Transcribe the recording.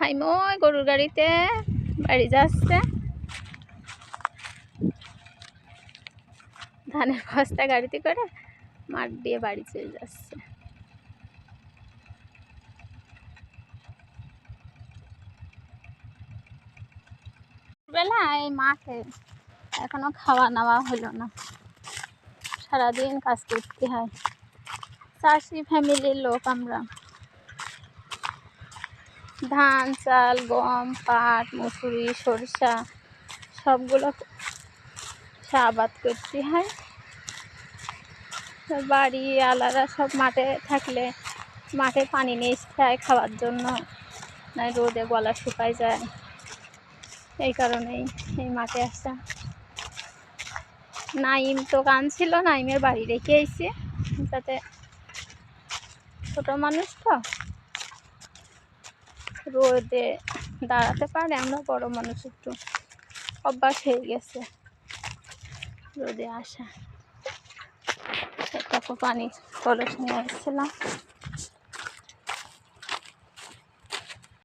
হাইম ওই গরুর গাড়িতে বাড়ি যাচ্ছে, ধানের বস্তা গাড়িতে করে মাঠ দিয়ে বাড়ি চলে যাচ্ছে। বেলা এই মাঠে এখনো খাওয়া নাওয়া হলো না, সারাদিন কাজ করতে হয়। চাষি ফ্যামিলির লোক আমরা, ধান চাল গম পাট মুসুরি সরষা সবগুলো আবাদ করতে হয়। বাড়ি আলাদা সব মাঠে থাকলে মাঠে পানি নিয়ে খায় খাওয়ার জন্য, না রোদে গলা শুকায় যায়, এই কারণেই এই মাঠে আসা। নাইম তো কাঁদছিল, নাইমের বাড়ি রেখে এসে, যাতে ছোট মানুষ তো রোদে দাঁড়াতে পারে, আমরা বড় মানুষ একটু অভ্যাস হয়ে গেছে রোদে আসা। একটা পানি কলস নিয়ে এসেছিলাম।